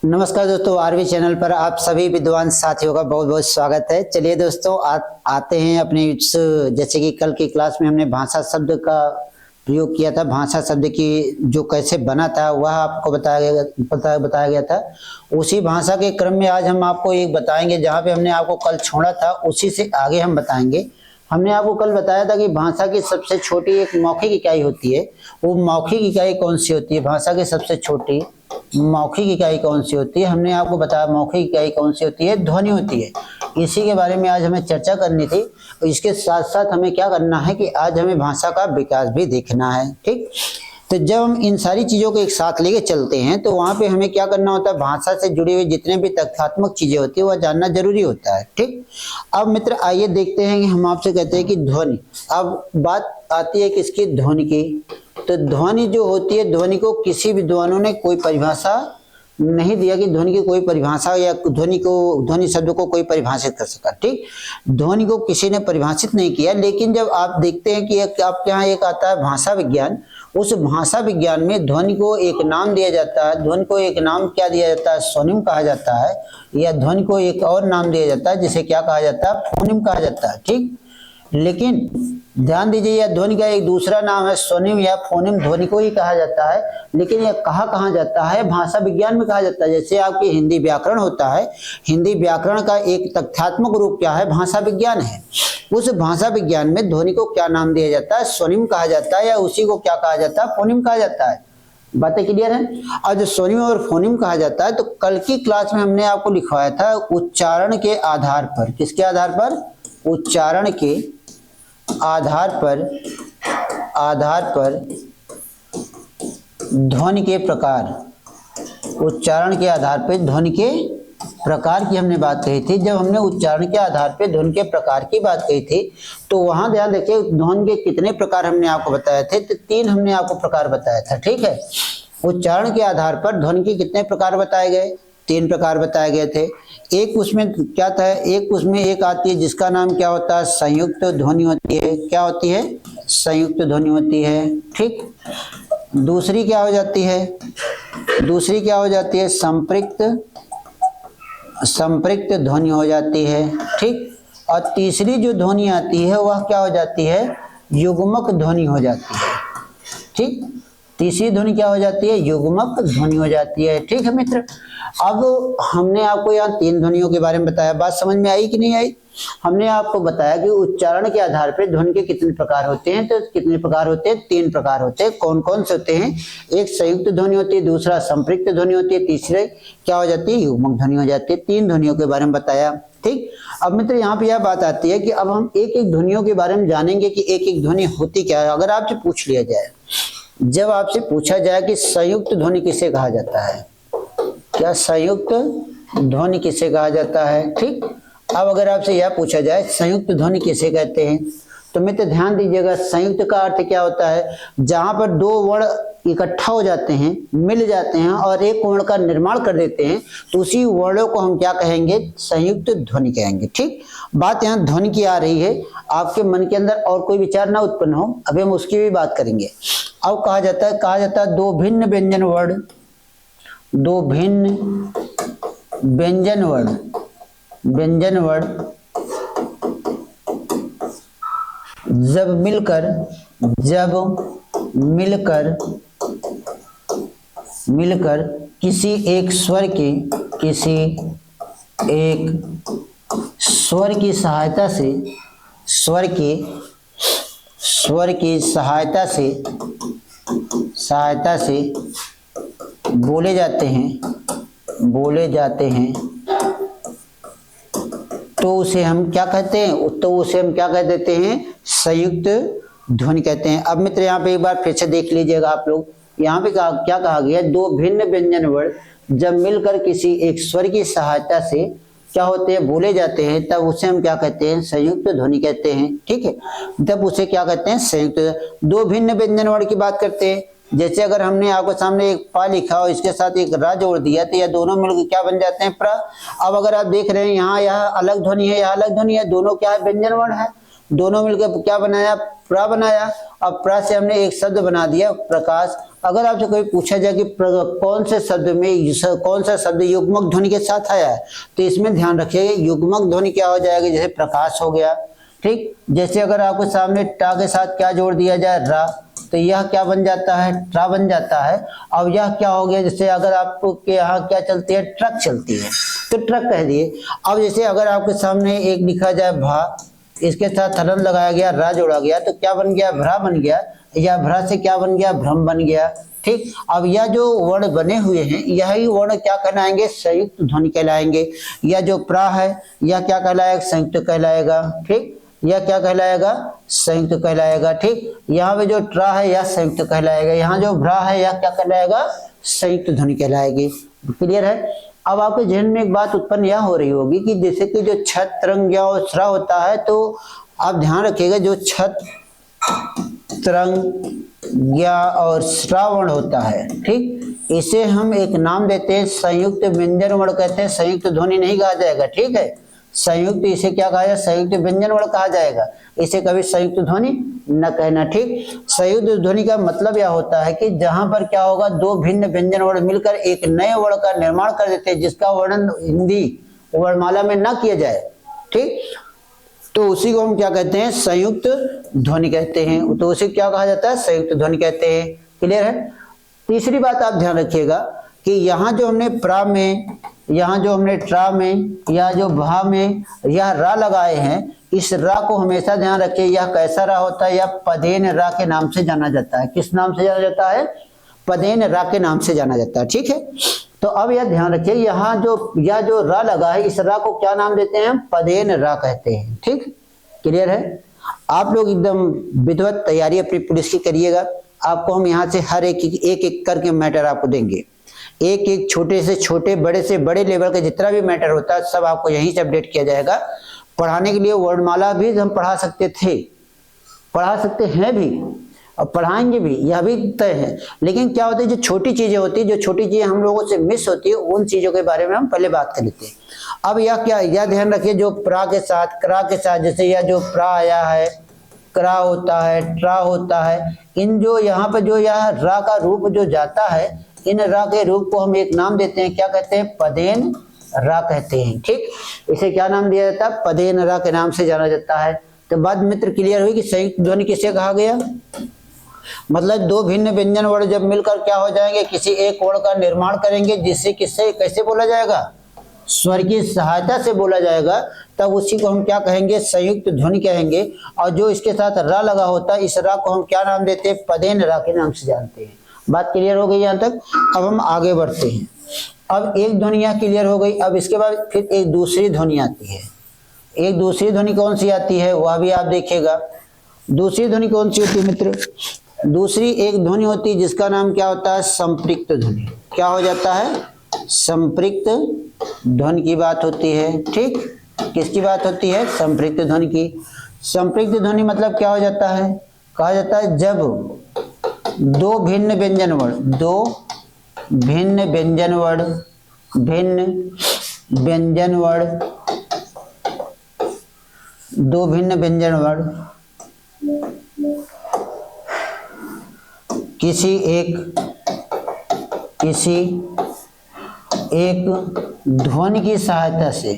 नमस्कार दोस्तों, RV channel पर आप सभी विद्वान साथियों का बहुत बहुत स्वागत है। चलिए दोस्तों, आते हैं अपने जैसे कि कल की क्लास में हमने भाषा शब्द का प्रयोग किया था। भाषा शब्द की जो कैसे बना था वह आपको बताया गया था। उसी भाषा के क्रम में आज हम आपको एक बताएंगे, जहाँ पे हमने आपको कल छोड़ा था उसी से आगे हम बताएंगे। हमने आपको कल बताया था कि भाषा की सबसे छोटी एक मौखिक इकाई होती है। वो मौखिक इकाई कौन सी होती है? भाषा की सबसे छोटी मौखिक इकाई कौन सी होती है? हमने आपको बताया मौखिक इकाई कौन सी होती है? ध्वनि होती है। इसी के बारे में आज हमें चर्चा करनी थी। इसके साथ साथ हमें क्या करना है कि आज हमें भाषा का विकास भी देखना है। ठीक, तो जब हम इन सारी चीजों को एक साथ लेके चलते हैं तो वहां पे हमें क्या करना होता है? भाषा से जुड़ी हुई जितने भी तथ्यात्मक चीजें होती है वह जानना जरूरी होता है। ठीक, अब मित्र आइए देखते हैं कि हम आपसे कहते हैं कि ध्वनि। अब बात आती है किसकी? ध्वनि की। तो ध्वनि जो होती है, ध्वनि को किसी विद्वानों ने कोई परिभाषा नहीं दिया कि ध्वनि की कोई परिभाषा या ध्वनि शब्द को कोई परिभाषित कर सका। ठीक, ध्वनि को किसी ने परिभाषित नहीं किया। लेकिन जब आप देखते हैं कि आपके यहाँ एक आता है भाषा विज्ञान, उस भाषा विज्ञान में ध्वनि को एक नाम दिया जाता है। ध्वनि को एक नाम क्या दिया जाता है? स्वनिम कहा जाता है। या ध्वनि को एक और नाम दिया जाता है जिसे क्या कहा जाता है? फोनिम कहा जाता है। ठीक, लेकिन ध्यान दीजिए, यह ध्वनि का एक दूसरा नाम है। स्वनिम या फोनिम ध्वनि को ही कहा जाता है। लेकिन यह कहाँ जाता है? भाषा विज्ञान में कहा जाता है। जैसे आपकी हिंदी व्याकरण होता है, हिंदी व्याकरण का एक तथ्यात्मक रूप क्या है? भाषा विज्ञान है। उस भाषा विज्ञान में ध्वनि को क्या नाम दिया जाता है? स्वनिम कहा जाता है, या उसी को क्या कहा जाता है? फोनिम कहा जाता है। बातें क्लियर है? और जो स्वनिम और फोनिम कहा जाता है, तो कल की क्लास में हमने आपको लिखवाया था उच्चारण के आधार पर। किसके आधार पर? उच्चारण के आधार पर ध्वनि के प्रकार। उच्चारण के आधार पर ध्वनि के प्रकार की हमने बात कही थी। जब हमने उच्चारण के आधार पर ध्वनि के प्रकार की बात कही थी तो वहां ध्यान देखिए, ध्वनि के कितने प्रकार हमने आपको बताए थे? तो 3 हमने आपको प्रकार बताया था। ठीक है, उच्चारण के आधार पर ध्वनि के कितने प्रकार बताए गए? 3 प्रकार बताए गए थे। एक उसमें क्या था? एक आती है जिसका नाम क्या होता है? संयुक्त ध्वनि होती है। क्या होती है? संयुक्त ध्वनि होती है। ठीक, दूसरी क्या हो जाती है? संपृक्त ध्वनि हो जाती है। ठीक, और तीसरी जो ध्वनि आती है वह क्या हो जाती है? युग्मक ध्वनि हो जाती है। ठीक, तीसरी ध्वनि क्या हो जाती है? युग्मक ध्वनि हो जाती है। ठीक है मित्र, अब हमने आपको यहाँ 3 ध्वनियों के बारे में बताया। बात समझ में आई कि नहीं आई? हमने आपको बताया कि उच्चारण के आधार पर ध्वनि के कितने प्रकार होते हैं। तो कितने प्रकार होते हैं? 3 प्रकार होते हैं। कौन कौन से होते हैं? एक संयुक्त ध्वनि होती है, दूसरा संपृक्त ध्वनि होती है, तीसरे क्या हो जाती है? युग्मक ध्वनि हो जाती है। 3 ध्वनियों के बारे में बताया। ठीक, अब मित्र यहाँ पे यह बात आती है कि अब हम एक एक ध्वनियों के बारे में जानेंगे कि एक एक ध्वनि होती क्या है। अगर आपसे पूछ लिया जाए, जब आपसे पूछा जाए कि संयुक्त ध्वनि किसे कहा जाता है, क्या संयुक्त ध्वनि किसे कहा जाता है? ठीक, अब अगर आपसे यह पूछा जाए संयुक्त ध्वनि किसे कहते हैं, तो मित्र ध्यान दीजिएगा, संयुक्त का अर्थ क्या होता है? जहां पर 2 वर्ण इकट्ठा हो जाते हैं, मिल जाते हैं और एक वर्ण का निर्माण कर देते हैं, तो उसी वर्णों को हम क्या कहेंगे? संयुक्त ध्वनि कहेंगे। ठीक, बात यहाँ ध्वनि की आ रही है। आपके मन के अंदर और कोई विचार ना उत्पन्न हो, अभी हम उसकी भी बात करेंगे। अब कहा जाता है 2 भिन्न व्यंजन वर्ण, 2 भिन्न व्यंजन वर्ण जब मिलकर किसी एक स्वर की सहायता से बोले जाते हैं तो उसे हम क्या कहते हैं? तो उसे हम क्या कह देते हैं? संयुक्त ध्वनि कहते हैं। अब मित्र यहाँ पे एक बार फिर से देख लीजिएगा आप लोग, यहाँ पे क्या कहा गया? 2 भिन्न व्यंजन वर्ण जब मिलकर किसी एक स्वर की सहायता से क्या होते हैं? बोले जाते हैं, तब उसे हम क्या कहते हैं? संयुक्त ध्वनि कहते हैं। ठीक है, तब उसे क्या कहते हैं? संयुक्त। 2 भिन्न व्यंजन वर्ण की बात करते हैं। जैसे अगर हमने आपको सामने एक पा लिखा और इसके साथ एक रा जोड़ दिया तो यह दोनों मिलकर क्या बन जाते हैं? प्र। अब अगर आप देख रहे हैं यहाँ यह अलग ध्वनि है, यह अलग ध्वनि है, दोनों क्या है? व्यंजन वर्ण है। दोनों मिलकर क्या बनाया? प्र बनाया। अब प्र से हमने एक शब्द बना दिया प्रकाश। अगर आपसे कोई पूछा जाए कि कौन से शब्द में कौन सा शब्द युग्मक ध्वनि के साथ आया है, तो इसमें ध्यान रखिएगा युग्मक ध्वनि क्या हो जाएगा, जैसे प्रकाश हो गया, ठीक। जैसे अगर आपके सामने टा के साथ क्या जोड़ दिया जाए, रा, तो यह क्या बन जाता है, ट्रा बन जाता है। अब यह क्या हो गया, जैसे अगर आपके यहाँ क्या चलती है, ट्रक चलती है, तो ट्रक कह दिए। अब जैसे अगर आपके सामने एक लिखा जाए भा, इसके साथ हलन लगाया गया, रा जोड़ा गया, तो क्या बन गया, भ्रा बन गया, या भ्रा से क्या बन गया, भ्रम बन गया, ठीक। अब यह जो वर्ण बने हुए हैं, यही वर्ण क्या कहलाएंगे, संयुक्त ध्वनि कहलाएंगे। यह जो प्रा है यह क्या कहलाएगा, संयुक्त कहलाएगा, ठीक। यह क्या कहलाएगा, संयुक्त कहलाएगा, ठीक। यहाँ पे जो ट्रा है यह संयुक्त कहलाएगा, यहाँ जो भ्रा है यह क्या कहलाएगा, संयुक्त ध्वनि कहलाएगी। क्लियर है। अब आपके जहन में एक बात उत्पन्न यह हो रही होगी कि जैसे कि जो छत तरंग या श्रा होता है, तो आप ध्यान रखिएगा जो छत तरंग या और श्रावण होता है, ठीक, इसे हम एक नाम देते हैं संयुक्त व्यंजन वर्ण कहते हैं, संयुक्त ध्वनि नहीं कहा जाएगा, ठीक है। संयुक्त इसे क्या कहा जाए, संयुक्त व्यंजन वर्ण कहा जाएगा, इसे कभी संयुक्त ध्वनि न कहना, ठीक। संयुक्त ध्वनि का मतलब यह होता है कि जहां पर क्या होगा, दो भिन्न व्यंजन वर्ण मिलकर एक नए वर्ण का निर्माण कर देते हैं जिसका वर्णन हिंदी वर्णमाला में न किया जाए, ठीक, तो उसी को हम क्या कहते हैं, संयुक्त ध्वनि कहते हैं। तो उसे क्या कहा जाता है, संयुक्त ध्वनि कहते हैं। क्लियर है। तीसरी बात आप ध्यान रखिएगा कि यहाँ जो हमने प्रा में, यहाँ जो हमने ट्रा में, या जो भा में यह रा लगाए हैं, इस रा को हमेशा ध्यान रखिए, यह कैसा रा होता है, यह पदेन रा के नाम से जाना जाता है। किस नाम से जाना जाता है, पदेन रा के नाम से जाना जाता है, ठीक है। तो अब यह ध्यान रखिए, यहाँ जो यह जो रा लगा है, इस रा को क्या नाम देते हैं, पदेन रा कहते हैं, ठीक। क्लियर है। आप लोग एकदम विधिवत तैयारी अपनी पुलिस की करिएगा। आपको हम यहाँ से हर एक करके मैटर आपको देंगे, एक एक छोटे से छोटे, बड़े से बड़े लेवल का जितना भी मैटर होता है सब आपको यहीं से अपडेट किया जाएगा। पढ़ाने के लिए वर्णमाला भी हम पढ़ा सकते थे, पढ़ा सकते हैं भी और पढ़ाएंगे भी, यह भी तय है। लेकिन क्या होता है, जो छोटी चीजें होती है, जो छोटी चीजें हम लोगों से मिस होती है, उन चीजों के बारे में हम पहले बात कर लेते हैं। अब यह क्या, यह ध्यान रखिए जो प्रा के साथ, क्रा के साथ, जैसे यह जो प्रा आया है, क्रा होता है, ट्रा होता है, इन जो यहाँ पर जो यह रा का रूप जो जाता है, इन रा के रूप को हम एक नाम देते हैं, क्या कहते हैं, पदेन रा कहते हैं, ठीक। इसे क्या नाम दिया जाता है, पदेन रा के नाम से जाना जाता है। तो बात मित्र क्लियर हुई कि संयुक्त ध्वनि किसे कहा गया, मतलब दो भिन्न व्यंजन वर्ण जब मिलकर क्या हो जाएंगे, किसी एक वर्ण का निर्माण करेंगे, जिससे किससे कैसे बोला जाएगा, स्वर की सहायता से बोला जाएगा, तब उसी को हम क्या कहेंगे, संयुक्त ध्वनि कहेंगे। और जो इसके साथ रा लगा होता है, इस रा को हम क्या नाम देते हैं, पदेन रा के नाम से जानते हैं। बात क्लियर हो गई यहाँ तक। अब हम आगे बढ़ते हैं। अब एक ध्वनि यहाँ क्लियर हो गई। अब इसके बाद फिर एक दूसरी ध्वनि आती है। एक दूसरी ध्वनि कौन सी आती है, वह भी आप देखिएगा। दूसरी ध्वनि कौन सी होती है मित्र, दूसरी एक ध्वनि होती है जिसका नाम क्या होता है, संपृक्त ध्वनि। क्या हो जाता है, संपृक्त ध्वनि की बात होती है, ठीक। किसकी बात होती है, संपृक्त ध्वनि की। संपृक्त ध्वनि मतलब क्या हो जाता है, कहा जाता है जब दो भिन्न व्यंजन वर्ण, दो भिन्न व्यंजन वर्ण, भिन्न व्यंजन वर्ण, दो भिन्न व्यंजन वर्ण किसी एक ध्वनि की सहायता से,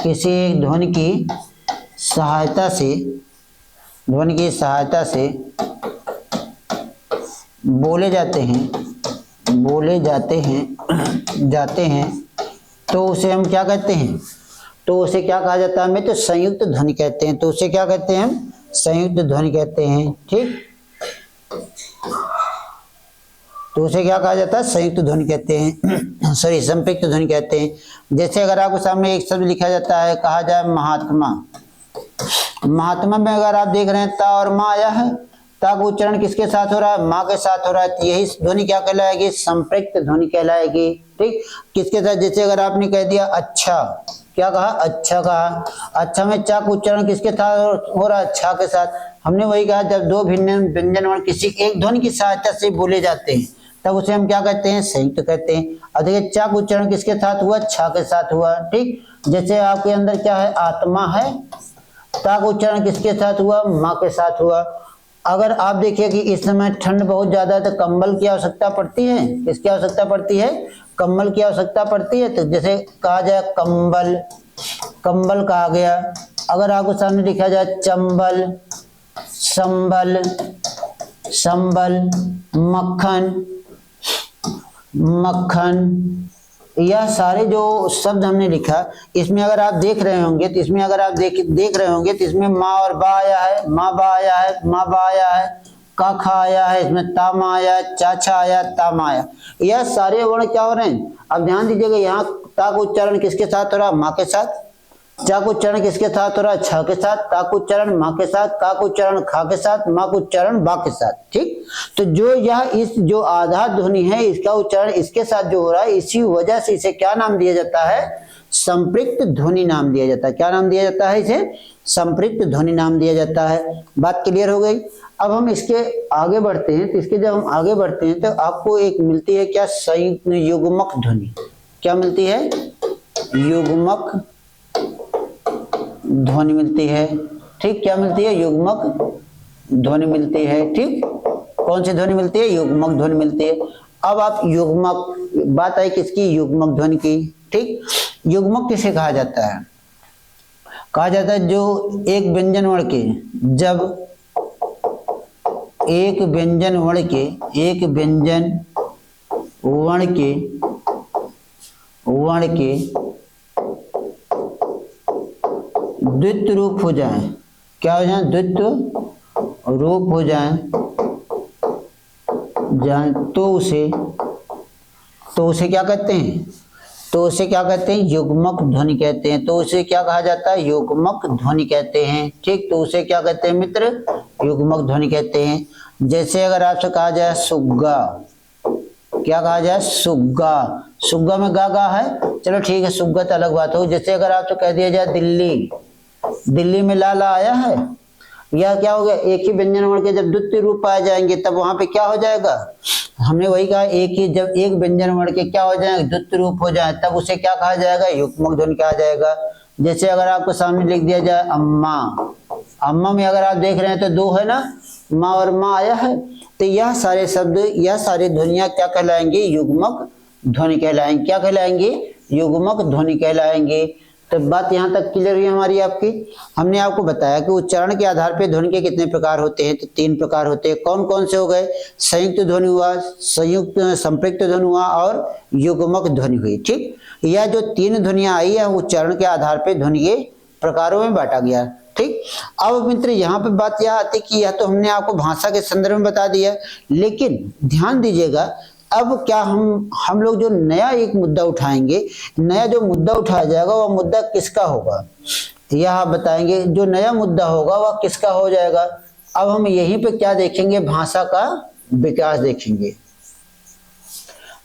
किसी एक ध्वनि की सहायता से, ध्वनि की सहायता से बोले जाते हैं, तो उसे हम क्या कहते हैं, तो उसे क्या कहा जाता है हमें, तो संयुक्त ध्वनि कहते हैं। तो उसे क्या कहते हैं हम, संयुक्त ध्वनि कहते हैं, ठीक। तो उसे क्या कहा जाता है, संयुक्त ध्वनि कहते हैं, सॉरी संपृक्त ध्वनि कहते हैं। जैसे अगर आपके सामने एक शब्द लिखा जाता है, कहा जाए महात्मा, महात्मा में अगर आप देख रहे हैं ता और माँ आया है, ता का उच्चारण किसके साथ हो रहा है, माँ के साथ हो रहा है, तो यही ध्वनि क्या कहलाएगी, संपृक्त ध्वनि कहलाएगी, ठीक। किसके साथ, जैसे अगर आपने कह दिया अच्छा, क्या कहा, अच्छा कहा, अच्छा में चा का उच्चारण किसके साथ हो रहा है, अच्छा के साथ। हमने वही कहा जब दो भिन्न व्यंजन वर्ण किसी एक ध्वनि की सहायता से बोले जाते हैं, तब उसे हम क्या कहते हैं, संयुक्त कहते हैं। और देखिए चा का उच्चारण किसके साथ हुआ, छा के साथ हुआ, ठीक। जैसे आपके अंदर क्या है, आत्मा है, ता का उच्चारण किसके साथ हुआ, माँ के साथ हुआ। अगर आप देखिए कि इस समय ठंड बहुत ज्यादा है तो कंबल की आवश्यकता पड़ती है, किसकी आवश्यकता पड़ती है, कंबल की आवश्यकता पड़ती है। तो जैसे कहा जाए कंबल, कंबल कहा गया। अगर आपको सामने लिखा जाए चंबल, संबल, संबल, मक्खन, मक्खन, यह सारे जो शब्द हमने लिखा, इसमें अगर आप देख रहे होंगे तो इसमें अगर आप देख रहे होंगे तो इसमें माँ और बा आया है, माँ बा आया है, माँ बा आया है, का खा आया है, इसमें तामा आया, चाचा आया, तामा आया। यह सारे वर्ण क्या हो रहे हैं, अब ध्यान दीजिएगा, यहाँ ता का उच्चारण किसके साथ हो रहा है, माँ के साथ। चा का उच्चारण किसके साथ हो रहा है, छ के साथ। ता का उच्चारण माँ के साथ। का का उच्चारण खा के साथ। माँ का उच्चारण बा के साथ। ठीक, तो जो यह इस जो आधार ध्वनि है इसका उच्चारण इसके साथ जो हो रहा है, इसी वजह से इसे क्या नाम दिया जाता है, संपृक्त ध्वनि नाम दिया जाता है। क्या नाम दिया जाता है, इसे संपृक्त ध्वनि नाम दिया जाता है। बात क्लियर हो गई। अब हम इसके आगे बढ़ते हैं, तो इसके जब हम आगे बढ़ते हैं तो आपको एक मिलती है क्या, संयुक्त युग्मक ध्वनि। क्या मिलती है, युग्मक ध्वनि मिलती है। ठीक, क्या मिलती है, युग्मक ध्वनि मिलती है। ठीक, कौन सी ध्वनि मिलती है, युग्मक ध्वनि मिलती है। अब आप युग्मक, बात आई किसकी, युग्मक ध्वनि की। ठीक, युग्मक किसे कहा जाता है, कहा जाता है जो एक व्यंजन वर्ण के, जब एक व्यंजन वर्ण के, एक व्यंजन वर्ण के द्वित्व रूप हो जाए। क्या हो जाए, द्वित्व रूप हो जाए तो उसे क्या कहते हैं, तो उसे क्या कहते हैं, युग्मक ध्वनि कहते हैं। तो उसे क्या कहा जाता है, युग्मक ध्वनि कहते हैं। ठीक, तो उसे क्या कहते हैं मित्र, युग्मक ध्वनि कहते हैं। जैसे अगर आपसे कहा जाए सुग्गा, क्या कहा जाए, सुग्गा, सुग्गा में गा गा है, चलो ठीक है, सुग्गा तो अलग बात हो। जैसे अगर आपसे कह दिया जाए दिल्ली, दिल्ली में ला ला आया है, यह क्या हो गया, एक ही व्यंजन वर्ण के जब द्वितीय रूप पाए जाएंगे तब वहां पे क्या हो जाएगा, हमने वही कहा, एक ही जब एक व्यंजन वर्ण के क्या हो जाए, द्वितीय रूप हो जाए तब उसे क्या कहा जाएगा, युग्मक ध्वनि कहा जाएगा। जैसे अगर आपको सामने लिख दिया जाए अम्मा, अम्मा में अगर आप देख रहे हैं तो दो है ना, माँ और माँ आया है, तो यह सारे शब्द, यह सारी ध्वनियां क्या कहलाएंगे, युग्मक ध्वनि कहलाएंगे। क्या कहलाएंगे, युग्मक ध्वनि कहलाएंगे। तो बात यहाँ तक क्लियर हुई हमारी आपकी। हमने आपको बताया कि उच्चारण के आधार पर ध्वनि के कितने प्रकार होते हैं, तो 3 प्रकार होते हैं। कौन कौन से हो गए, संयुक्त ध्वनि हुआ, संयुक्त संपृक्त ध्वनि हुआ और युग्मक ध्वनि हुई। ठीक, यह जो 3 ध्वनियां आई है उच्चारण के आधार पर ध्वनि के प्रकारों में बांटा गया। ठीक, अब मित्र यहाँ पे बात यह आती कि यह तो हमने आपको भाषा के संदर्भ में बता दिया, लेकिन ध्यान दीजिएगा, अब क्या हम लोग जो नया एक मुद्दा उठाएंगे, नया जो मुद्दा उठाया जाएगा वह मुद्दा किसका होगा, यह आप बताएंगे। जो नया मुद्दा होगा वह किसका हो जाएगा। अब हम यहीं पे क्या देखेंगे, भाषा का विकास देखेंगे।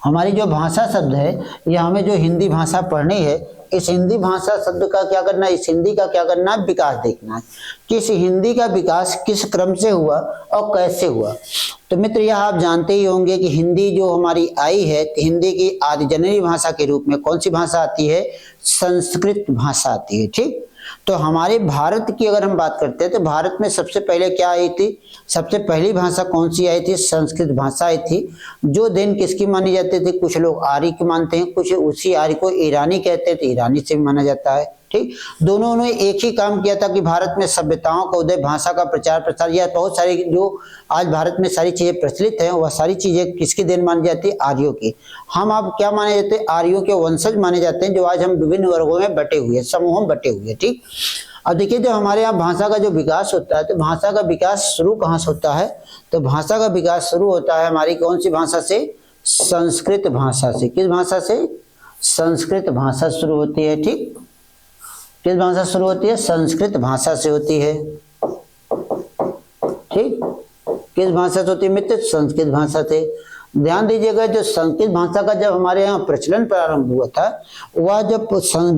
हमारी जो भाषा शब्द है, यह हमें जो हिंदी भाषा पढ़नी है, इस हिंदी भाषा शब्द का क्या करना है, इस हिंदी का क्या करना है, विकास देखना है। किस हिंदी का विकास किस क्रम से हुआ और कैसे हुआ। तो मित्र यह आप जानते ही होंगे कि हिंदी जो हमारी आई है, हिंदी की आदि जननी भाषा के रूप में कौन सी भाषा आती है, संस्कृत भाषा आती है। ठीक, तो हमारे भारत की अगर हम बात करते हैं तो भारत में सबसे पहले क्या आई थी, सबसे पहली भाषा कौन सी आई थी, संस्कृत भाषा आई थी। जो देन किसकी मानी जाती थी, कुछ लोग आर्य की मानते हैं, कुछ उसी आर्य को ईरानी कहते थे, ईरानी से भी माना जाता है। ठीक, दोनों ने एक ही काम किया था कि भारत में सभ्यताओं का उदय, भाषा का प्रचार प्रसार, या बहुत सारी जो आज भारत में सारी चीजें प्रचलित हैं वह सारी चीजें किसकी देन मानी जाती है, आर्यों की। हम आप क्या माने जाते हैं, आर्यों के वंशज माने जाते हैं, जो आज हम विभिन्न वर्गों में बटे हुए, समूहों में बटे हुए। ठीक, अब देखिए जब हमारे यहाँ भाषा का जो विकास होता है, तो भाषा का विकास शुरू कहाँ से होता है, तो भाषा का विकास शुरू होता है हमारी कौन सी भाषा से, संस्कृत भाषा से। किस भाषा से, संस्कृत भाषा शुरू होती है। ठीक, किस भाषा शुरू होती है, संस्कृत भाषा से होती है। ठीक, किस भाषा से होती है मित्र, संस्कृत भाषा से। ध्यान दीजिएगा, जो संस्कृत भाषा का जब हमारे यहाँ प्रचलन प्रारंभ हुआ था, वह जब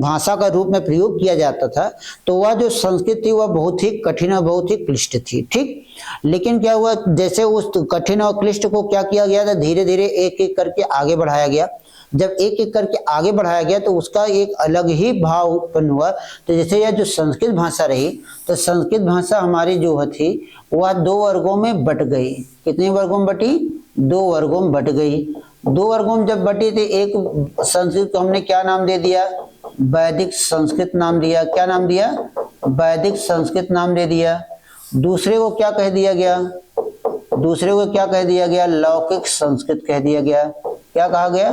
भाषा का रूप में प्रयोग किया जाता था, तो वह जो संस्कृत थी वह बहुत ही कठिन और बहुत ही क्लिष्ट थी। ठीक, लेकिन क्या हुआ, जैसे उस कठिन और क्लिष्ट को क्या किया गया था, धीरे धीरे एक एक करके आगे बढ़ाया गया। जब एक एक करके आगे बढ़ाया गया तो उसका एक अलग ही भाव उत्पन्न हुआ। तो जैसे यह जो संस्कृत भाषा रही, तो संस्कृत भाषा हमारी जो थी वह दो वर्गों में बट गई। कितने वर्गों में बटी? दो वर्गों में बट गई। दो वर्गों में जब बटी तो एक संस्कृत को हमने क्या नाम दे दिया? वैदिक संस्कृत नाम दिया। क्या नाम दिया? वैदिक संस्कृत नाम दे दिया। दूसरे को क्या कह दिया गया? दूसरे को क्या कह दिया गया? लौकिक संस्कृत कह दिया गया। क्या कहा गया?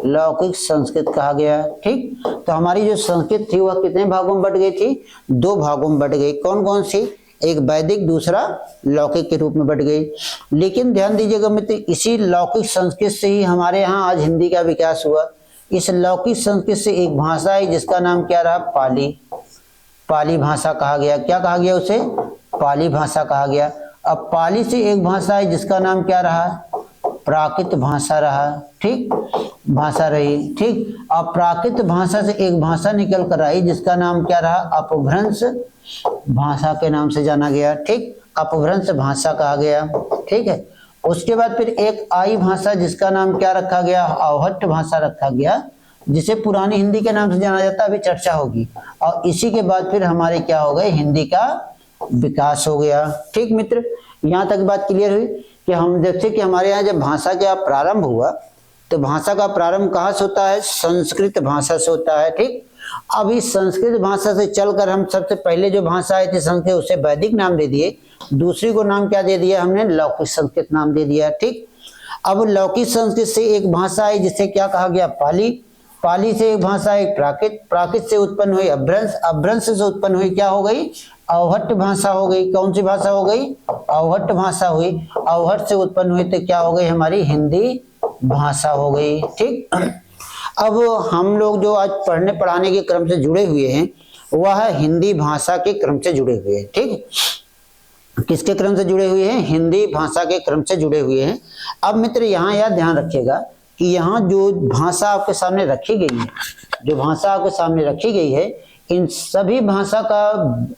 लौकिक संस्कृत कहा गया। ठीक, तो हमारी जो संस्कृत थी वह कितने भागों में बट गई थी? दो भागों में बट गई। कौन कौन सी? एक वैदिक, दूसरा लौकिक के रूप में बट गई। लेकिन ध्यान दीजिएगा मित्र, इसी लौकिक संस्कृत से ही हमारे यहाँ आज हिंदी का विकास हुआ। इस लौकिक संस्कृत से एक भाषा है जिसका नाम क्या रहा? पाली। पाली भाषा कहा गया। क्या कहा गया उसे? पाली भाषा कहा गया। अब पाली से एक भाषा है जिसका नाम क्या रहा? प्राकृत भाषा रहा। ठीक, भाषा रही। ठीक, अब प्राकृत भाषा से एक भाषा निकल कर आई जिसका नाम क्या रहा? अपभ्रंश भाषा के नाम से जाना गया। ठीक, अपभ्रंश भाषा कहा गया। ठीक है, उसके बाद फिर एक आई भाषा जिसका नाम क्या रखा गया? अवहट्ट भाषा रखा गया, जिसे पुरानी हिंदी के नाम से जाना जाता है। अभी चर्चा होगी। और इसी के बाद फिर हमारे क्या हो गए? हिंदी का विकास हो गया। ठीक मित्र, यहाँ तक बात क्लियर हुई कि हम जैसे कि हमारे यहाँ जब भाषा का प्रारंभ हुआ तो भाषा का प्रारंभ कहाँ से होता है? संस्कृत भाषा से होता है। ठीक, अब इस संस्कृत भाषा से चलकर हम सबसे पहले जो भाषा आई थी संस्कृत, उसे वैदिक नाम दे दिए। दूसरी को नाम क्या दे दिया हमने? लौकिक संस्कृत नाम दे दिया। ठीक, अब लौकिक संस्कृत से एक भाषा आई जिसे क्या कहा गया? पाली। पाली से एक भाषा आई प्राकृत। प्राकृत से उत्पन्न हुई अभ्रंश। अभ्रंश से उत्पन्न हुई क्या हो गई? अवहट्ट भाषा हो गई। कौन सी भाषा हो गई? अवहट्ट भाषा हुई। अवहट्ट से उत्पन्न हुई तो क्या हो गई? हमारी हिंदी भाषा हो गई। ठीक, अब हम लोग जो आज पढ़ने पढ़ाने के क्रम से जुड़े हुए हैं वह हिंदी भाषा के क्रम से जुड़े हुए हैं। ठीक, किसके क्रम से जुड़े हुए हैं? हिंदी भाषा के क्रम से जुड़े हुए हैं। अब मित्र यहाँ यह ध्यान रखिएगा कि यहाँ जो भाषा आपके सामने रखी गई है, जो भाषा आपके सामने रखी गई है, इन सभी भाषा का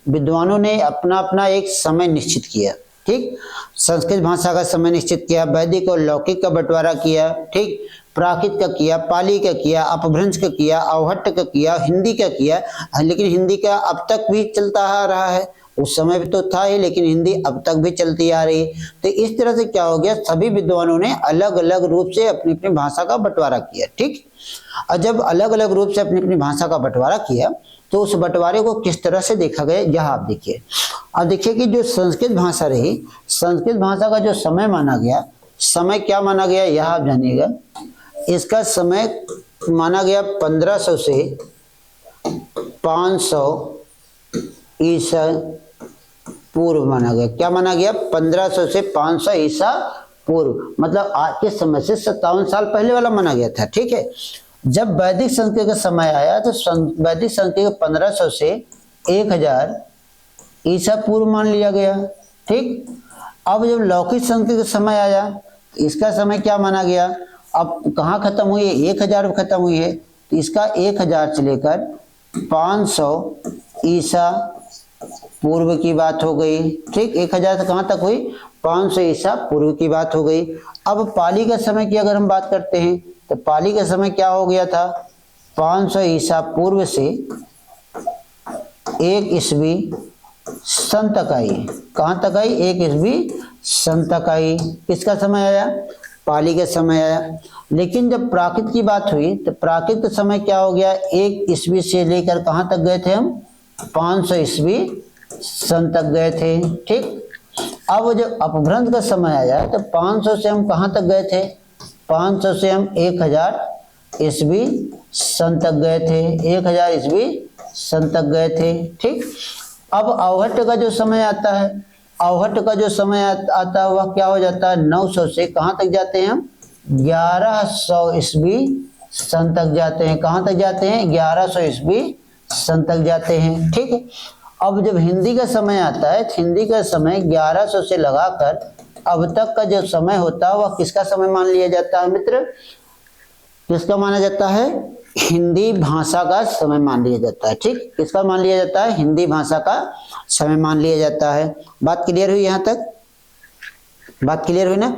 विद्वानों ने अपना अपना एक समय निश्चित किया। ठीक, संस्कृत भाषा का समय निश्चित किया, वैदिक और लौकिक का बंटवारा किया। ठीक, प्राकृत का किया, पाली का किया, अपभ्रंश का किया, अवहट्ट का किया, हिंदी का किया। लेकिन हिंदी का अब तक भी चलता आ रहा है। उस समय भी तो था ही, लेकिन हिंदी अब तक भी चलती आ रही। तो इस तरह से क्या हो गया? सभी विद्वानों ने अलग अलग रूप से अपनी अपनी भाषा का बंटवारा किया। ठीक, और जब अलग अलग रूप से अपनी अपनी भाषा का बंटवारा किया तो उस बंटवारे को किस तरह से देखा गया, यह आप देखिए। अब देखिए कि जो संस्कृत भाषा रही, संस्कृत भाषा का जो समय माना गया, समय क्या माना गया यह आप जानिएगा। इसका समय माना गया 1500 से 500 ईसा पूर्व माना गया। क्या माना गया? 1500 से 500 ईसा पूर्व, मतलब आज के समय से 57 साल पहले वाला माना गया था। ठीक है, जब वैदिक संस्कृत का समय आया तो वैदिक संस्कृत 1500 से 1000 ईसा पूर्व मान लिया गया। ठीक, अब जब लौकिक संस्कृत का समय आया, इसका समय क्या माना गया? अब कहाँ खत्म हुई है? 1000 में खत्म हुई है, तो इसका 1000 से लेकर 500 ईसा पूर्व की बात हो गई। ठीक, 1000 से कहाँ तक हुई? 500 ईसा पूर्व की बात हो गई। अब पाली का समय की अगर हम बात करते हैं तो पाली का समय क्या हो गया था? 500 ईसा पूर्व से 1 ईस्वी सन तक आई। कहाँ तक आई? 1 ईस्वी सन तक आई। किसका समय आया? पाली का समय आया। लेकिन जब प्राकृत की बात हुई तो प्राकृत का समय क्या हो गया? 1 ईस्वी से लेकर कहाँ तक गए थे हम? 500 ईस्वी सन तक गए थे। ठीक, अब जब अपभ्रंश का समय आया तो 500 से हम कहाँ तक गए थे? 500 से हम 1000 ईस्वी सन तक गए थे। 1000 ईस्वी सन तक गए थे। ठीक, अब अवहट्ट का जो समय आता है, अवहट्ट का जो समय आता है वह क्या हो जाता है? 900 से कहाँ तक जाते हैं हम? 1100 ईस्वी सन तक जाते हैं। कहाँ तक जाते हैं? 1100 ईस्वी सन तक जाते हैं। ठीक है, अब जब हिंदी का समय आता है, हिंदी का समय 1100 से लगाकर अब तक का जो समय होता है वह किसका समय मान लिया जाता है मित्र? किसका माना जाता है? हिंदी भाषा का समय मान लिया जाता है। ठीक, किसका मान लिया जाता है? हिंदी भाषा का समय मान लिया जाता है। बात क्लियर हुई यहाँ तक? बात क्लियर हुई ना।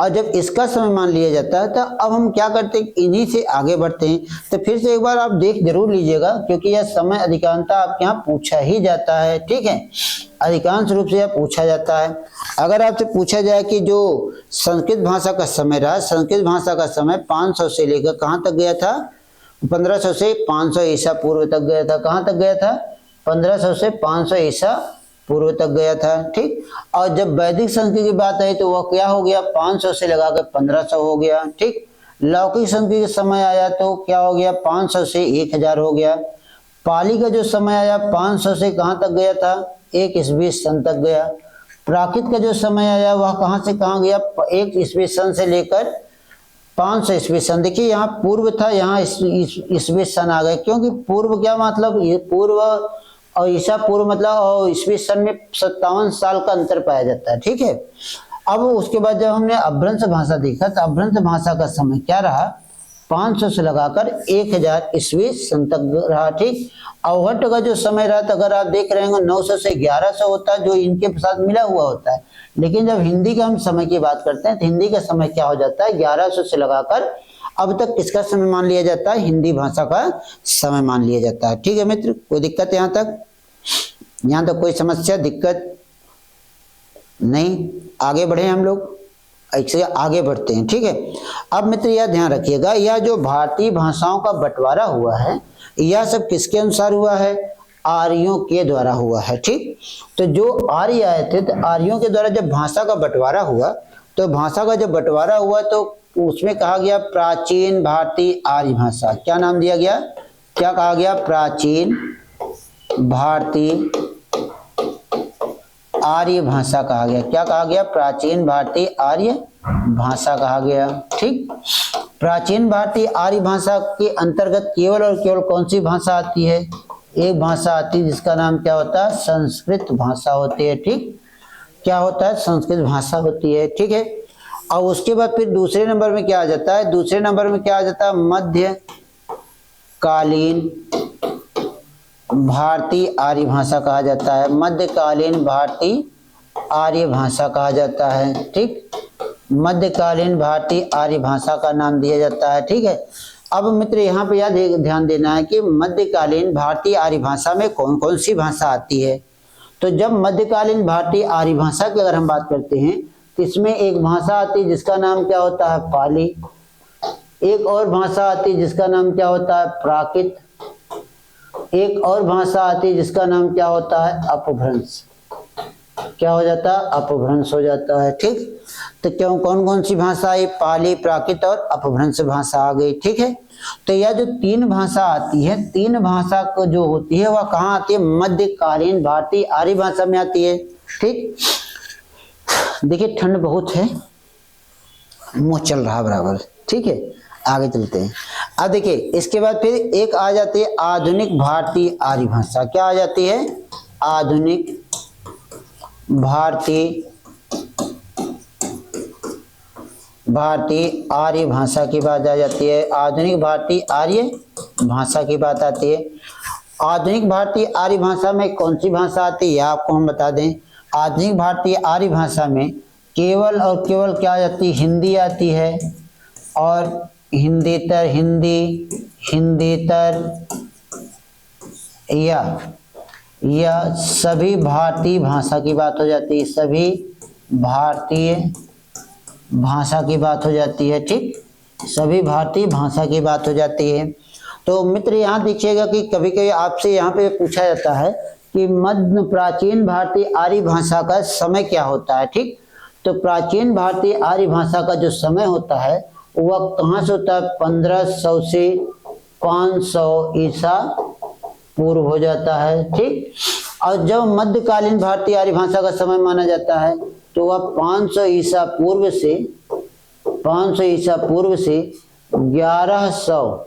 और जब इसका समय मान लिया जाता है तो अब हम क्या करते हैं, इन्हीं से आगे बढ़ते हैं। तो फिर से एक बार आप देख जरूर लीजिएगा, क्योंकि यह समय अधिकांशतः आपके यहाँ पूछा ही जाता है, ठीक है, अधिकांश रूप से यह पूछा जाता है। अगर आपसे पूछा जाए कि जो संस्कृत भाषा का समय रहा, संस्कृत भाषा का समय 500 से लेकर कहाँ तक गया था, 1500 से 500 ईसा पूर्व तक गया था। कहाँ तक गया था, 1500 से 500 ईसा पूर्व तक गया था, ठीक। और जब वैदिक संस्कृत की बात आई तो वह क्या हो गया, 500 से लगाकर 1500 हो गया, ठीक। लौकिक संस्कृत का समय आया तो क्या हो गया, 500 से 1000 हो गया। पाली का जो समय आया 500 से कहाँ तक गया था, 1 ईस्वी सन तक गया। प्राकृत का जो समय आया वह कहाँ से कहाँ गया, 1 ईस्वी सन से लेकर 500 ईस्वी सन। देखिए यहाँ पूर्व था, यहाँ ईस्वी सन आ गए, क्योंकि पूर्व क्या मतलब, ये पूर्व और ईसा पूर्व मतलब और ईस्वी सन में 57 साल का अंतर पाया जाता है, ठीक है। अब उसके बाद जब हमने अपभ्रंश भाषा देखा तो अपभ्रंश भाषा का समय क्या रहा, 500 से लगाकर 1000 ईस्वी सन तक रहा, ठीक। अवहट्ट का जो समय रहा तो अगर आप देख रहे होंगे 900 से 1100 होता है, जो इनके साथ मिला हुआ होता है। लेकिन जब हिंदी का हम समय की बात करते हैं तो हिंदी का समय क्या हो जाता है, 1100 से लगाकर अब तक किसका समय मान लिया जाता है, हिंदी भाषा का समय मान लिया जाता है, ठीक है मित्र। कोई दिक्कत यहाँ तक, यहाँ तक कोई समस्या दिक्कत नहीं, आगे बढ़े हम लोग, ऐसे आगे बढ़ते हैं, ठीक है। अब मित्र यह ध्यान रखिएगा, यह जो भारतीय भाषाओं का बंटवारा हुआ है यह सब किसके अनुसार हुआ है, आर्यों के द्वारा हुआ है, ठीक। तो जो आर्य आए थे तो आर्यों के द्वारा जब भाषा का बंटवारा हुआ, तो भाषा का जब बंटवारा हुआ तो उसमें कहा गया प्राचीन भारतीय आर्य भाषा। क्या नाम दिया गया, क्या कहा गया, प्राचीन भारतीय आर्य भाषा कहा गया। क्या कहा गया, प्राचीन भारतीय आर्य भाषा कहा गया, ठीक। प्राचीन भारतीय आर्य भाषा के अंतर्गत केवल और केवल कौन सी भाषा आती है, एक भाषा आती है जिसका नाम क्या होता है, संस्कृत भाषा होती है, ठीक। क्या होता है, संस्कृत भाषा होती है, ठीक है। और उसके बाद फिर दूसरे नंबर में क्या आ जाता है, दूसरे नंबर में क्या आ जाता है, मध्यकालीन भारतीय आर्य भाषा कहा जाता है, मध्यकालीन भारतीय आर्य भाषा कहा जाता है, ठीक। मध्यकालीन भारतीय आर्य भाषा का नाम दिया जाता है, ठीक है। अब मित्र यहाँ पे याद ध्यान देना है कि मध्यकालीन भारतीय आर्य भाषा में कौन कौन सी भाषा आती है। तो जब मध्यकालीन भारतीय आर्य भाषा की अगर हम बात करते हैं तो इसमें एक भाषा आती है जिसका नाम क्या होता है, पाली। एक और भाषा आती है जिसका नाम क्या होता है, प्राकृत। एक और भाषा आती है जिसका नाम क्या होता है, अपभ्रंश। क्या हो जाता है, अपभ्रंश हो जाता है, ठीक। तो क्यों कौन कौन सी भाषा आई, पाली, प्राकृत और अपभ्रंश भाषा आ गई, ठीक है। तो यह जो 3 भाषा आती है, 3 भाषा को जो होती है वह कहाँ आती है, मध्यकालीन भारतीय आर्य भाषा में आती है, ठीक। देखिए ठंड बहुत है, मुंह चल रहा बराबर, ठीक है, आगे चलते हैं। अब देखिए इसके बाद फिर एक आ जाती है आधुनिक भारतीय आर्य भाषा। क्या आ जाती है, आधुनिक भारतीय आर्य भाषा की बात आ जाती है, आधुनिक भारतीय आर्य भाषा की बात आती है। आधुनिक भारतीय आर्य भाषा में कौन सी भाषा आती है, यह आपको हम बता दें। आधुनिक भारतीय आर्य भाषा में केवल और केवल क्या आ जाती है, हिंदी आती है, और हिंदीतर या सभी भारतीय भाषा की बात हो जाती है, सभी भारतीय भाषा की बात हो जाती है, ठीक। सभी भारतीय भाषा की बात हो जाती है। तो मित्र यहाँ देखिएगा कि कभी कभी आपसे यहाँ पे पूछा जाता है कि मध्य प्राचीन भारतीय आर्य भाषा का समय क्या होता है, ठीक। तो प्राचीन भारतीय आर्य भाषा का जो समय होता है वह कहाँ से होता है, 1500 से 500 ईसा पूर्व हो जाता है, ठीक। और जब मध्यकालीन भारतीय आर्य भाषा का समय माना जाता है तो वह 500 ईसा पूर्व से 1100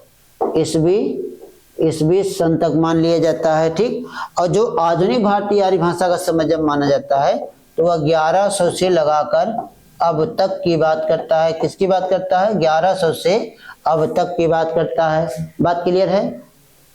ईस्वी सन तक मान लिया जाता है, ठीक। और जो आधुनिक भारतीय आर्य भाषा का समय जब माना जाता है तो वह 1100 से लगाकर अब तक की बात करता है। किसकी बात करता है, 1100 से अब तक की बात करता है। बात क्लियर है,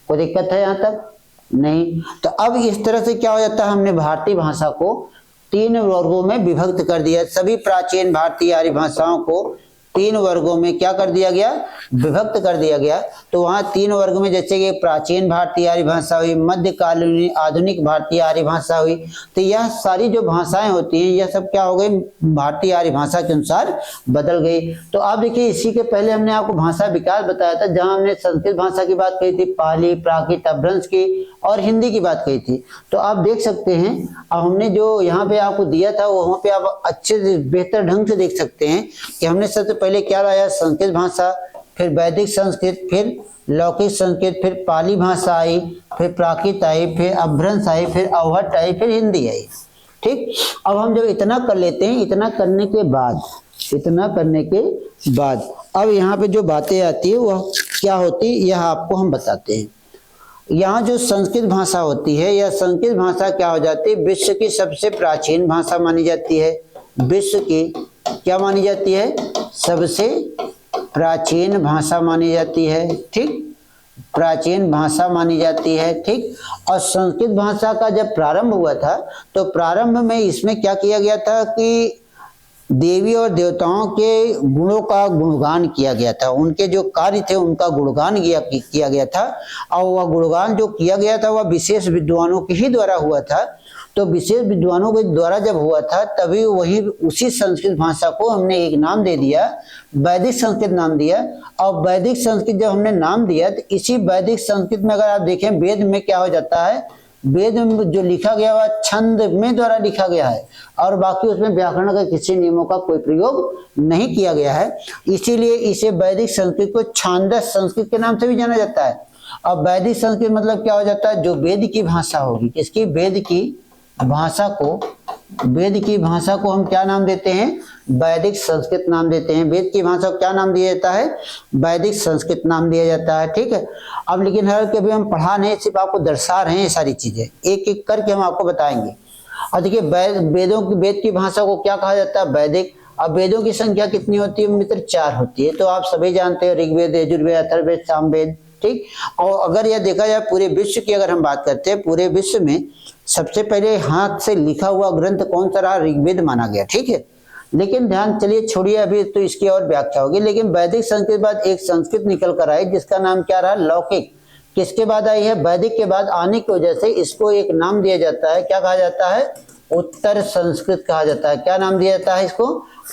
कोई दिक्कत है यहाँ तक नहीं। तो अब इस तरह से क्या हो जाता है, हमने भारतीय भाषा को 3 वर्गों में विभक्त कर दिया। सभी प्राचीन भारतीय आर्य भाषाओं को 3 वर्गों में क्या कर दिया गया, विभक्त कर दिया गया। तो वहां 3 वर्ग में जैसे कि प्राचीन भारतीय आर्य भाषा हुई, मध्यकालीन आधुनिक भारतीय आर्य भाषा हुई। तो यह सारी जो भाषाएं होती हैं यह सब क्या हो गई, भारतीय आर्य भाषा के अनुसार बदल गई। तो आप देखिए इसी के पहले हमने आपको भाषा विकास बताया था, जहां हमने संस्कृत भाषा की बात कही थी, पाली, प्राकृत, अपभ्रंश की और हिंदी की बात कही थी। तो आप देख सकते हैं अब हमने जो यहाँ पे आपको दिया था वहां पे आप अच्छे से बेहतर ढंग से देख सकते हैं कि हमने सबसे पहले क्या लाया, संस्कृत भाषा, फिर वैदिक संस्कृत, फिर लौकिक संस्कृत, फिर पाली भाषा आई, फिर प्राकृत आई, फिर अपभ्रंश आई, फिर अवहट आई, फिर हिंदी आई। ठीक, अब हम जब इतना कर लेते हैं, इतना करने के बाद अब यहाँ पे जो बातें आती है वह क्या होती है यह आपको हम बताते हैं। यहाँ जो संस्कृत भाषा होती है, यह संस्कृत भाषा क्या हो जाती है, विश्व की सबसे प्राचीन भाषा मानी जाती है। विश्व की क्या मानी जाती है, सबसे प्राचीन भाषा मानी जाती है। ठीक, प्राचीन भाषा मानी जाती है। ठीक, और संस्कृत भाषा का जब प्रारंभ हुआ था तो प्रारंभ में इसमें क्या किया गया था कि देवी और देवताओं के गुणों का गुणगान किया गया था, उनके जो कार्य थे उनका गुणगान किया गया था। और वह गुणगान जो किया गया था वह विशेष विद्वानों के ही द्वारा हुआ था। तो विशेष विद्वानों के द्वारा जब हुआ था तभी वही उसी संस्कृत भाषा को हमने एक नाम दे दिया, वैदिक संस्कृत नाम दिया। और वैदिक संस्कृत जब हमने नाम दिया तो इसी वैदिक संस्कृत में अगर आप देखें वेद में क्या हो जाता है, वेद में जो लिखा गया वह छंद में द्वारा लिखा गया है और बाकी उसमें व्याकरण के किसी नियमों का कोई प्रयोग नहीं किया गया है। इसीलिए इसे वैदिक संस्कृत को छांदस संस्कृत के नाम से भी जाना जाता है। अब वैदिक संस्कृत मतलब क्या हो जाता है, जो वेद की भाषा होगी, किसकी, वेद की भाषा को हम क्या नाम देते हैं, वैदिक संस्कृत नाम देते हैं। वेद की भाषा को क्या नाम दिया जाता है, वैदिक संस्कृत नाम दिया जाता है। ठीक है, अब लेकिन हर कभी हम पढ़ा नहीं, सिर्फ आपको दर्शा रहे हैं ये सारी चीजें, एक एक करके हम आपको बताएंगे। और देखिए वेद की भाषा को क्या कहा जाता है, वैदिक। अब वेदों की संख्या कितनी होती है मित्र, 4 होती है। तो आप सभी जानते हैं, ऋग्वेद, यजुर्वेद, अथर्ववेद, सामवेद। ठीक, और अगर यह देखा जाए पूरे विश्व की अगर हम बात करते हैं, पूरे विश्व में सबसे पहले हाथ से लिखा हुआ ग्रंथ कौन सा रहा, ऋग्वेद माना गया। ठीक है, लेकिन ध्यान, चलिए छोड़िए अभी तो इसकी और व्याख्या होगी। लेकिन वैदिक संस्कृत बाद एक संस्कृत निकल कर आई जिसका नाम क्या रहा, लौकिक। किसके बाद आई है, वैदिक के बाद आने की वजह से इसको एक नाम दिया जाता है, क्या कहा जाता है, उत्तर संस्कृत कहा जाता है। क्या नाम दिया जाता है इसको,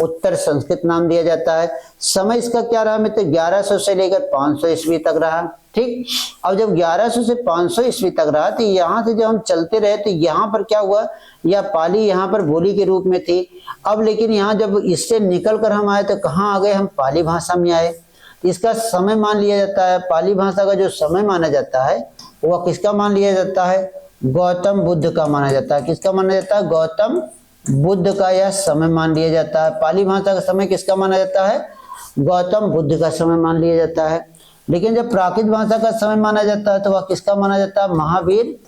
उत्तर संस्कृत नाम दिया जाता है। समय इसका क्या रहा मित्र, 1100 से लेकर 500 ईस्वी तक रहा। ठीक, अब जब 1100 से 500 ईस्वी तक रहा तो यहाँ से जब हम चलते रहे तो यहाँ पर क्या हुआ, या पाली यहाँ पर बोली के रूप में थी। अब लेकिन यहाँ जब इससे निकल कर हम आए तो कहाँ आ गए, हम पाली भाषा में आए। इसका समय मान लिया जाता है, पाली भाषा का जो समय माना जाता है वह किसका मान लिया जाता है, गौतम बुद्ध का माना जाता है। किसका माना जाता है, गौतम बुद्ध का यह समय मान लिया जाता है। पाली भाषा का समय किसका माना जाता है, गौतम बुद्ध का समय मान लिया जाता है। लेकिन जब प्राकृत भाषा का समय माना जाता है तो वह किसका माना जाता है, महावीर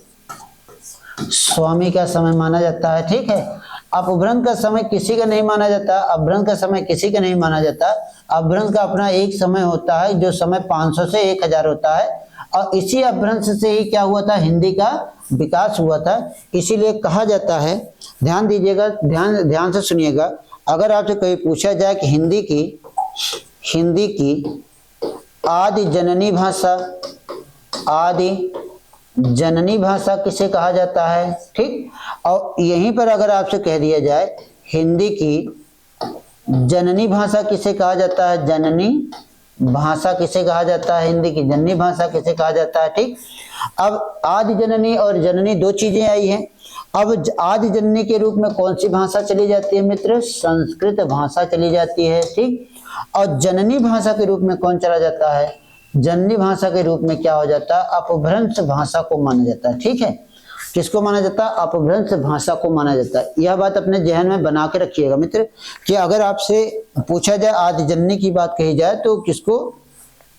स्वामी का समय माना जाता है। ठीक है, अपभ्रंश का समय किसी का नहीं माना जाता, अपभ्रंश का समय किसी का नहीं माना जाता। अपभ्रंश का अपना एक समय होता है जो समय 500 से 1000 होता है। और इसी अपभ्रंश से ही क्या हुआ था, हिंदी का विकास हुआ था। इसीलिए कहा जाता है, ध्यान दीजिएगा, ध्यान से सुनिएगा, अगर आपसे कभी पूछा जाए कि हिंदी की आदि जननी भाषा किसे कहा जाता है। ठीक, और यहीं पर अगर आपसे कह दिया जाए हिंदी की जननी भाषा किसे कहा जाता है, जननी भाषा किसे कहा जाता है, हिंदी की जननी भाषा किसे कहा जाता है। ठीक, अब आदि जननी और जननी दो चीजें आई हैं। अब आदि जननी के रूप में कौन सी भाषा चली जाती है मित्र, संस्कृत भाषा चली जाती है। ठीक, और जननी भाषा के रूप में कौन चला जाता है, जननी भाषा के रूप में क्या हो जाता है, अपभ्रंश भाषा को माना जाता है। ठीक है, किसको माना जाता है, अपभ्रंश भाषा को माना जाता है। यह बात अपने जहन में बना के रखिएगा मित्र, कि अगर आपसे पूछा जाए आदि जननी की बात कही जाए तो किसको,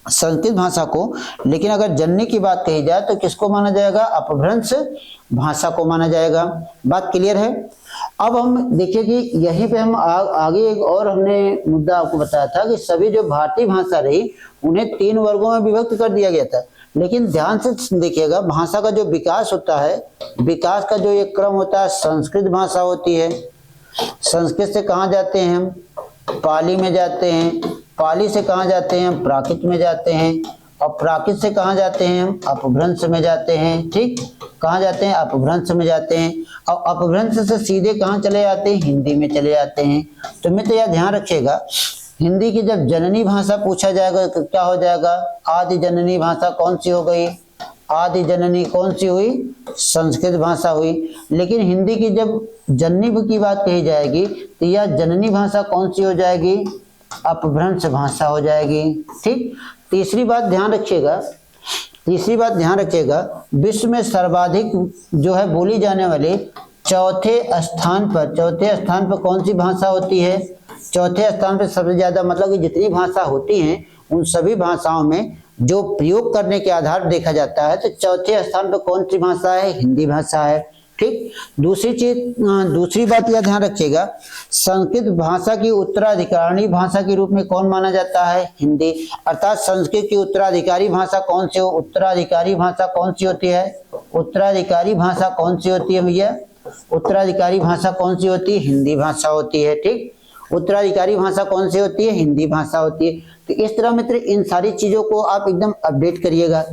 संस्कृत भाषा को। लेकिन अगर जननी की बात कही जाए तो किसको माना जाएगा, अपभ्रंश भाषा को माना जाएगा। बात क्लियर है। अब हम देखिए कि यहीं पे हम आगे एक और हमने मुद्दा आपको बताया था कि सभी जो भारतीय भाषा रही उन्हें 3 वर्गों में विभक्त कर दिया गया था। लेकिन ध्यान से देखिएगा, भाषा का जो विकास होता है, विकास का जो एक क्रम होता है, संस्कृत भाषा होती है। संस्कृत से कहाँ जाते हैं हम? पाली में जाते हैं। पाली से कहाँ जाते हैं हम? प्राकृत में जाते हैं। और प्राकृत से कहाँ जाते हैं हम? अपभ्रंश में जाते हैं। ठीक, कहाँ जाते हैं? अपभ्रंश में जाते हैं। और अपभ्रंश से सीधे कहाँ चले जाते हैं? हिंदी में चले जाते हैं। तो मित्र यह ध्यान रखिएगा, हिंदी की जब जननी भाषा पूछा जाएगा तो क्या हो जाएगा? आदि जननी भाषा कौन सी हो गई? आदि जननी कौन सी हुई? संस्कृत भाषा हुई। लेकिन हिंदी की जब जननी की बात कही जाएगी तो यह जननी भाषा कौन सी हो जाएगी? अपभ्रंश भाषा हो जाएगी। ठीक, तीसरी बात ध्यान रखिएगा, तीसरी बात ध्यान रखिएगा, विश्व में सर्वाधिक जो है बोली जाने वाले चौथे स्थान पर कौन सी भाषा होती है? चौथे स्थान पर सबसे ज्यादा, मतलब कि जितनी भाषा होती हैं उन सभी भाषाओं में जो प्रयोग करने के आधार देखा जाता है तो चौथे स्थान पर कौन सी भाषा है? हिंदी भाषा है। ठीक, दूसरी बात यह ध्यान रखिएगा, संस्कृत भाषा की उत्तराधिकारी भाषा के रूप में कौन माना जाता है? हिंदी। अर्थात संस्कृत की उत्तराधिकारी भाषा कौन सी हो? उत्तराधिकारी भाषा कौन सी होती है? उत्तराधिकारी भाषा कौन सी होती है भैया? उत्तराधिकारी भाषा कौन सी होती है? हिंदी भाषा होती है। ठीक, उत्तराधिकारी भाषा कौन सी होती है? हिंदी भाषा होती है। तो इस तरह मित्र इन सारी चीजों को आप एकदम अपडेट करिएगा।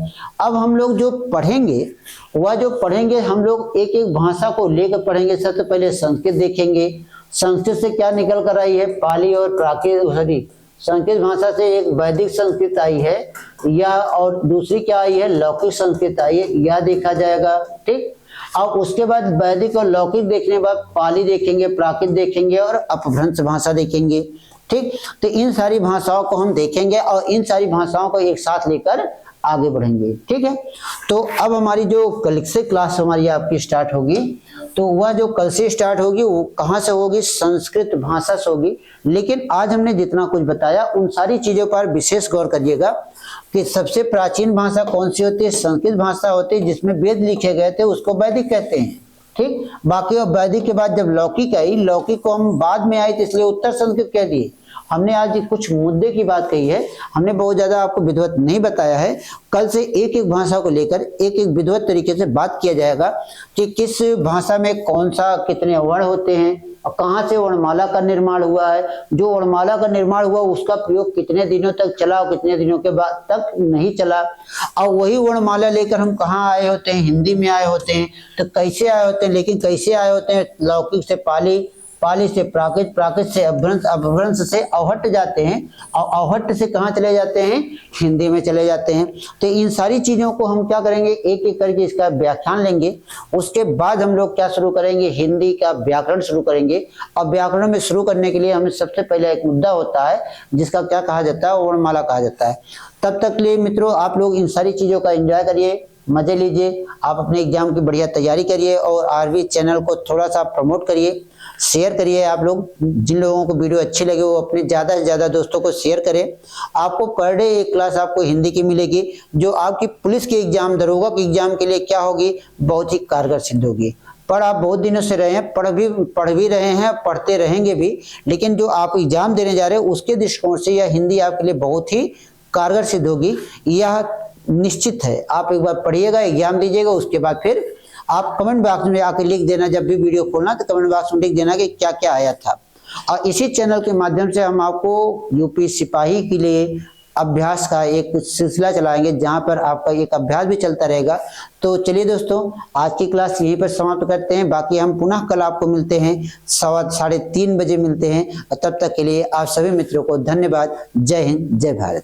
अब हम लोग जो पढ़ेंगे हम लोग एक एक भाषा को लेकर पढ़ेंगे। सबसे पहले संस्कृत देखेंगे, संस्कृत से क्या निकल कर आई है? पाली और प्राकृत, संस्कृत भाषा से एक वैदिक संस्कृत आई है या, और दूसरी क्या आई है? लौकिक संस्कृत आई है, यह देखा जाएगा। ठीक, और उसके बाद वैदिक और लौकिक देखने के बाद पाली देखेंगे, प्राकृत देखेंगे और अपभ्रंश भाषा देखेंगे। ठीक, तो इन सारी भाषाओं को हम देखेंगे और इन सारी भाषाओं को एक साथ लेकर आगे बढ़ेंगे। ठीक है, तो अब हमारी जो कल से क्लास हमारी आपकी स्टार्ट होगी, तो वह जो कल से स्टार्ट होगी वो कहाँ से होगी? संस्कृत भाषा से होगी। लेकिन आज हमने जितना कुछ बताया उन सारी चीजों पर विशेष गौर करिएगा कि सबसे प्राचीन भाषा कौन सी होती है? संस्कृत भाषा होती है, जिसमें वेद लिखे गए थे उसको वैदिक कहते हैं। ठीक, बाकी और वैदिक के बाद जब लौकिक आई, लौकिक को हम बाद में आई तो इसलिए उत्तर संस्कृत कह दिए। हमने आज कुछ मुद्दे की बात कही है, हमने बहुत ज्यादा आपको विधिवत नहीं बताया है। कल से एक एक भाषा को लेकर एक एक विधिवत तरीके से बात किया जाएगा कि किस भाषा में कौन सा कितने वर्ण होते हैं और कहाँ से वर्णमाला का निर्माण हुआ है। जो वर्णमाला का निर्माण हुआ उसका प्रयोग कितने दिनों तक चला और कितने दिनों के बाद तक नहीं चला, और वही वर्णमाला लेकर हम कहाँ आए होते हैं? हिंदी में आए होते हैं। तो कैसे आए होते हैं? लेकिन कैसे आए होते हैं? लौकिक से पाली, पाली से प्राकृत, प्राकृत से अपभ्रंश, अपभ्रंश से अवहट्ट जाते हैं और अवहट्ट से कहाँ चले जाते हैं? हिंदी में चले जाते हैं। तो इन सारी चीजों को हम क्या करेंगे? एक एक करके इसका व्याख्यान लेंगे। उसके बाद हम लोग क्या शुरू करेंगे? हिंदी का व्याकरण शुरू करेंगे। और व्याकरण में शुरू करने के लिए हमें सबसे पहले एक मुद्दा होता है जिसका क्या कहा जाता है? वर्णमाला कहा जाता है। तब तक के लिए मित्रों आप लोग इन सारी चीजों का एंजॉय करिए, मजे लीजिए, आप अपने एग्जाम की बढ़िया तैयारी करिए और आरवी चैनल को थोड़ा सा प्रमोट करिए, शेयर करिए। आप लोग जिन लोगों को वीडियो अच्छी लगे वो अपने ज्यादा से ज्यादा दोस्तों को शेयर करें। आपको पर डे एक क्लास आपको हिंदी की मिलेगी जो आपकी पुलिस के एग्जाम, दरोगा के एग्जाम के लिए क्या होगी? बहुत ही कारगर सिद्ध होगी। पढ़ आप बहुत दिनों से रहे हैं, पढ़ भी रहे हैं, पढ़ते रहेंगे भी, लेकिन जो आप एग्जाम देने जा रहे हैं उसके दृष्टिकोण से यह हिंदी आपके लिए बहुत ही कारगर सिद्ध होगी, यह निश्चित है। आप एक बार पढ़िएगा, एग्जाम दीजिएगा, उसके बाद फिर आप कमेंट बॉक्स में आके लिख देना, जब भी वीडियो खोलना तो कमेंट बॉक्स में लिख देना कि क्या क्या आया था। और इसी चैनल के माध्यम से हम आपको यूपी सिपाही के लिए अभ्यास का एक सिलसिला चलाएंगे जहां पर आपका एक अभ्यास भी चलता रहेगा। तो चलिए दोस्तों, आज की क्लास यहीं पर समाप्त करते हैं। बाकी हम पुनः कल आपको मिलते हैं 3:15 बजे मिलते हैं। और तब तक के लिए आप सभी मित्रों को धन्यवाद। जय हिंद, जय भारत।